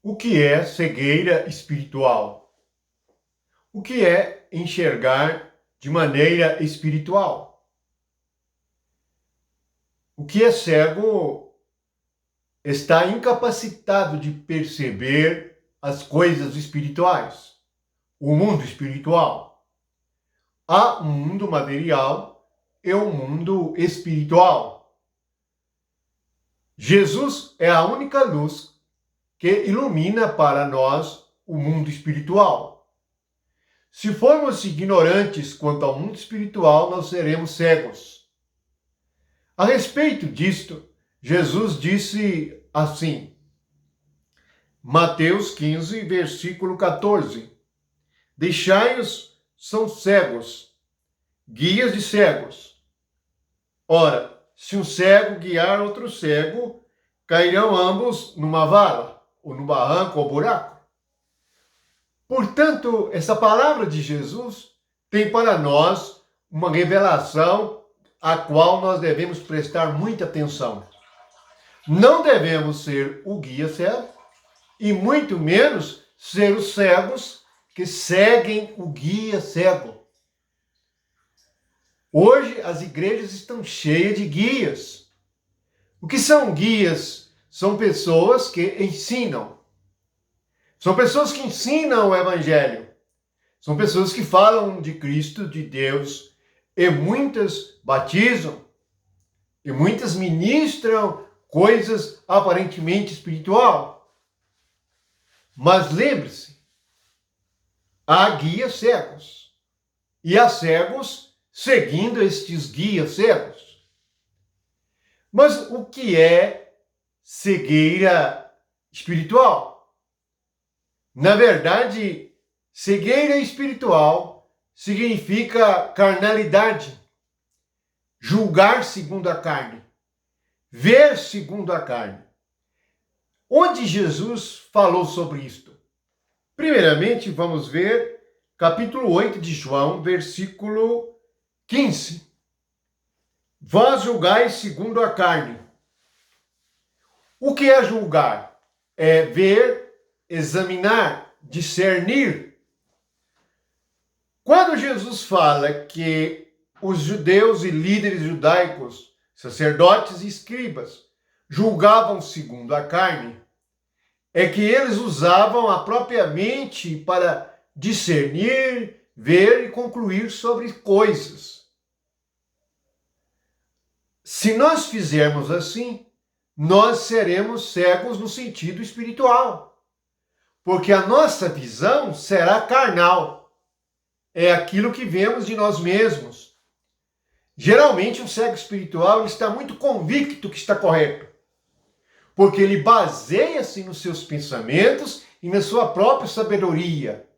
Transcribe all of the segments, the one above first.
O que é cegueira espiritual? O que é enxergar de maneira espiritual? O que é cego está incapacitado de perceber as coisas espirituais, o mundo espiritual. Há um mundo material e um mundo espiritual. Jesus é a única luz que ilumina para nós o mundo espiritual. Se formos ignorantes quanto ao mundo espiritual, nós seremos cegos. A respeito disto, Jesus disse assim, Mateus 15, versículo 14: Deixai-os, são cegos, guias de cegos. Ora, se um cego guiar outro cego, cairão ambos numa vala, ou no barranco ou buraco. Portanto, essa palavra de Jesus tem para nós uma revelação a qual nós devemos prestar muita atenção. Não devemos ser o guia cego e muito menos ser os cegos que seguem o guia cego. Hoje as igrejas estão cheias de guias. O que são guias? São pessoas que ensinam. São pessoas que ensinam o Evangelho. São pessoas que falam de Cristo, de Deus, e muitas batizam, e muitas ministram coisas aparentemente espiritual. Mas lembre-se, há guias cegos, e há cegos seguindo estes guias cegos. Mas o que é cegueira espiritual? Na verdade, cegueira espiritual significa carnalidade, julgar segundo a carne, ver segundo a carne. Onde Jesus falou sobre isto? Primeiramente, vamos ver capítulo 8 de João, versículo 15. Vós julgais segundo a carne. O que é julgar? É ver, examinar, discernir. Quando Jesus fala que os judeus e líderes judaicos, sacerdotes e escribas, julgavam segundo a carne, é que eles usavam a própria mente para discernir, ver e concluir sobre coisas. Se nós fizermos assim, nós seremos cegos no sentido espiritual, porque a nossa visão será carnal. É aquilo que vemos de nós mesmos. Geralmente, um cego espiritual ele está muito convicto que está correto, porque ele baseia-se nos seus pensamentos e na sua própria sabedoria.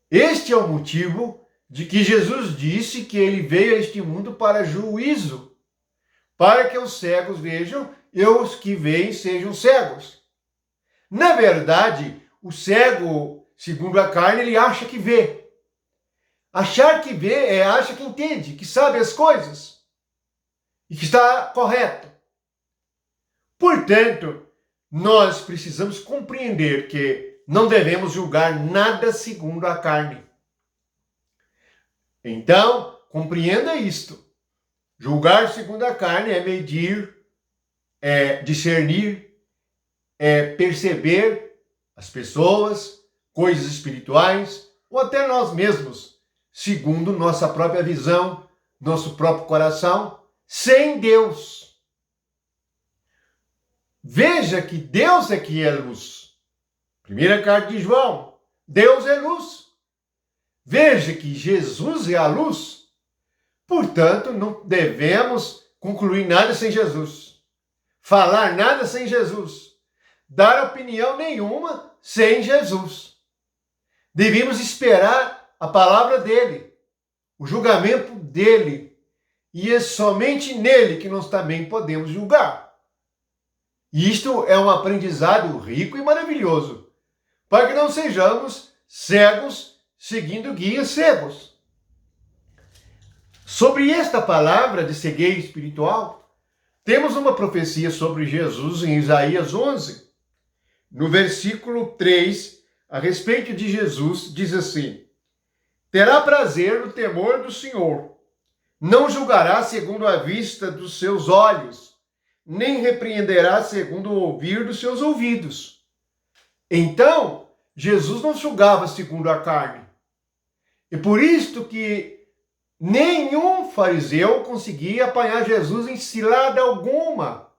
Este é o motivo de que Jesus disse que ele veio a este mundo para juízo, para que os cegos vejam e os que veem sejam cegos. Na verdade, o cego, segundo a carne, ele acha que vê. Achar que vê é acha que entende, que sabe as coisas e que está correto. Portanto, nós precisamos compreender que não devemos julgar nada segundo a carne. Então, compreenda isto. Julgar segundo a carne é medir, é discernir, é perceber as pessoas, coisas espirituais, ou até nós mesmos, segundo nossa própria visão, nosso próprio coração, sem Deus. Veja que Deus é que é luz. Primeira carta de João, Deus é luz. Veja que Jesus é a luz. Portanto, não devemos concluir nada sem Jesus, falar nada sem Jesus, dar opinião nenhuma sem Jesus. Devemos esperar a palavra dele, o julgamento dele, e é somente nele que nós também podemos julgar. E isto é um aprendizado rico e maravilhoso, para que não sejamos cegos seguindo guias cegos. Sobre esta palavra de cegueira espiritual, temos uma profecia sobre Jesus em Isaías 11, no versículo 3, a respeito de Jesus, diz assim: terá prazer no temor do Senhor, não julgará segundo a vista dos seus olhos, nem repreenderá segundo o ouvir dos seus ouvidos. Então, Jesus não julgava segundo a carne. E por isto que nenhum fariseu conseguia apanhar Jesus em cilada alguma,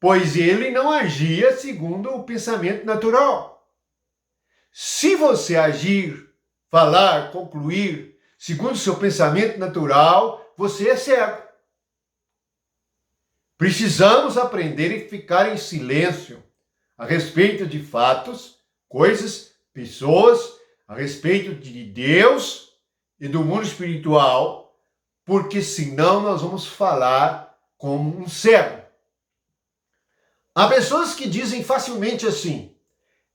pois ele não agia segundo o pensamento natural. Se você agir, falar, concluir segundo o seu pensamento natural, você é cego. Precisamos aprender e ficar em silêncio a respeito de fatos, coisas, pessoas, a respeito de Deus e do mundo espiritual, porque senão nós vamos falar como um cego. Há pessoas que dizem facilmente assim: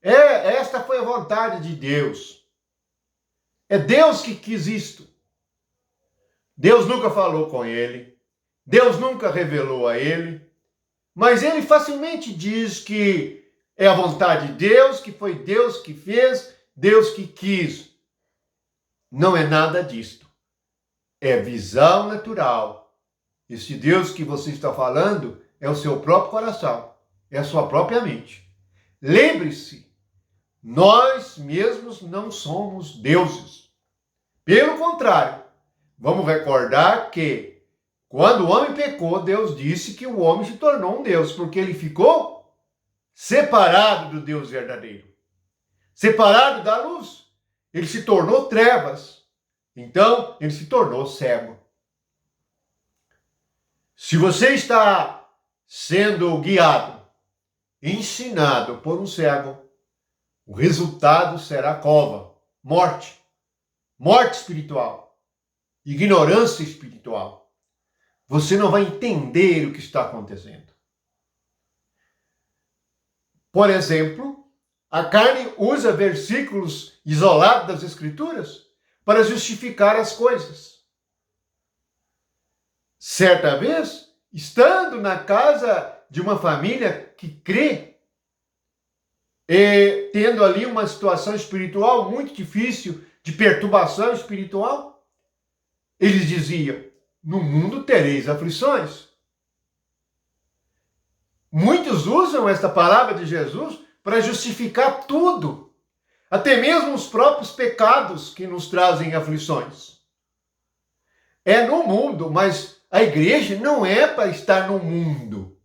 esta foi a vontade de Deus. É Deus que quis isto. Deus nunca falou com ele. Deus nunca revelou a ele. Mas ele facilmente diz que é a vontade de Deus, que foi Deus que fez, Deus que quis. Não é nada disto. É visão natural. Esse Deus que você está falando é o seu próprio coração. É a sua própria mente. Lembre-se, nós mesmos não somos deuses. Pelo contrário, vamos recordar que quando o homem pecou, Deus disse que o homem se tornou um Deus, porque ele ficou separado do Deus verdadeiro. Separado da luz. Ele se tornou trevas. Então, ele se tornou cego. Se você está sendo guiado, ensinado por um cego, o resultado será cova, morte, morte espiritual, ignorância espiritual. Você não vai entender o que está acontecendo. Por exemplo, a carne usa versículos isolados das Escrituras para justificar as coisas. Certa vez, estando na casa de uma família que crê, e tendo ali uma situação espiritual muito difícil, de perturbação espiritual, eles diziam: no mundo tereis aflições. Muitos usam esta palavra de Jesus para justificar tudo, até mesmo os próprios pecados que nos trazem aflições. É no mundo, mas a igreja não é para estar no mundo.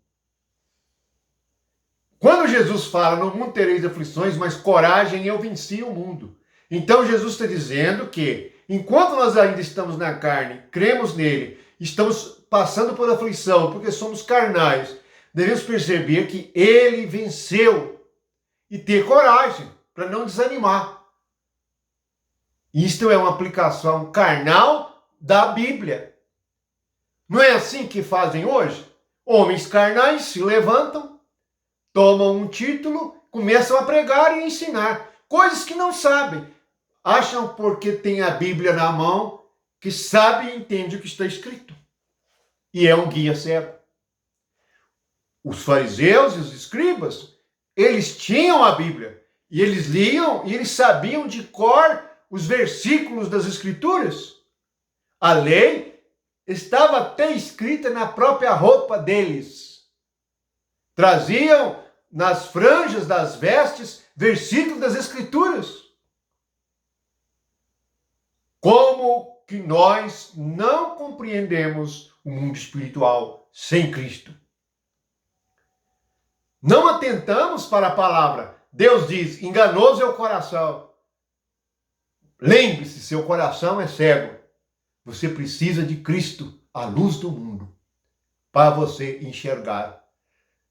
Quando Jesus fala, no mundo tereis aflições, mas coragem, eu venci o mundo. Então Jesus está dizendo que, enquanto nós ainda estamos na carne, cremos nele, estamos passando por aflição, porque somos carnais, devemos perceber que ele venceu e ter coragem para não desanimar. Isto é uma aplicação carnal da Bíblia. Não é assim que fazem hoje? Homens carnais se levantam, tomam um título, começam a pregar e ensinar coisas que não sabem. Acham porque tem a Bíblia na mão que sabe e entende o que está escrito. E é um guia cego. Os fariseus e os escribas, eles tinham a Bíblia. E eles liam e eles sabiam de cor os versículos das Escrituras. A lei estava até escrita na própria roupa deles. Traziam nas franjas das vestes versículos das Escrituras. Como que nós não compreendemos o mundo espiritual sem Cristo? Não atentamos para a palavra. Deus diz: enganoso é o coração. Lembre-se, seu coração é cego. Você precisa de Cristo, a luz do mundo, para você enxergar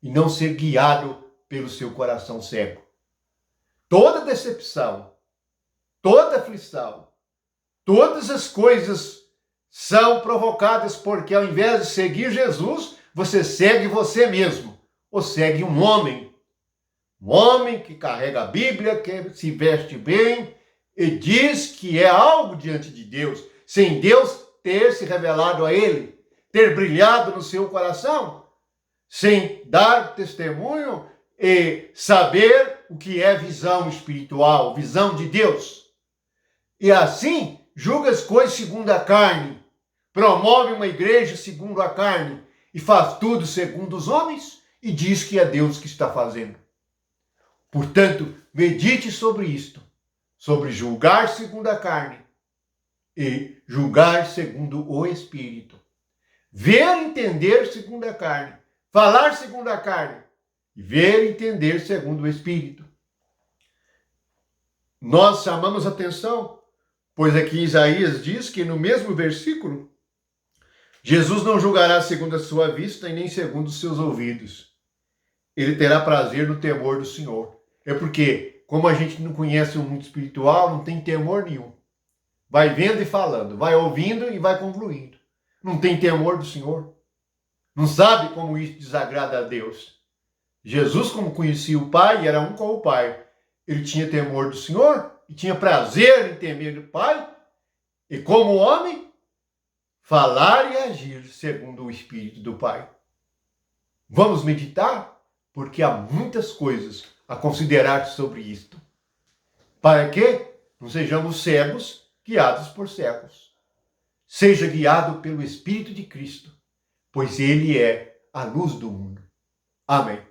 e não ser guiado pelo seu coração cego. Toda decepção, toda aflição, todas as coisas são provocadas porque, ao invés de seguir Jesus, você segue você mesmo, ou segue um homem que carrega a Bíblia, que se veste bem e diz que é algo diante de Deus, sem Deus ter se revelado a ele, ter brilhado no seu coração, sem dar testemunho saber o que é visão espiritual, visão de Deus. E assim, julga as coisas segundo a carne, promove uma igreja segundo a carne e faz tudo segundo os homens e diz que é Deus que está fazendo. Portanto, medite sobre isto, sobre julgar segundo a carne e julgar segundo o Espírito. Ver e entender segundo a carne, falar segundo a carne e ver e entender segundo o Espírito. Nós chamamos atenção, pois aqui Isaías diz que no mesmo versículo, Jesus não julgará segundo a sua vista e nem segundo os seus ouvidos. Ele terá prazer no temor do Senhor. É porque, como a gente não conhece o mundo espiritual, não tem temor nenhum. Vai vendo e falando, vai ouvindo e vai concluindo. Não tem temor do Senhor. Não sabe como isso desagrada a Deus. Jesus, como conhecia o Pai, era um com o Pai. Ele tinha temor do Senhor e tinha prazer em temer o Pai. E como homem, falar e agir segundo o Espírito do Pai. Vamos meditar? Porque há muitas coisas a considerar sobre isto. Para que não sejamos cegos, guiados por cegos. Seja guiado pelo Espírito de Cristo, pois Ele é a luz do mundo. Amém.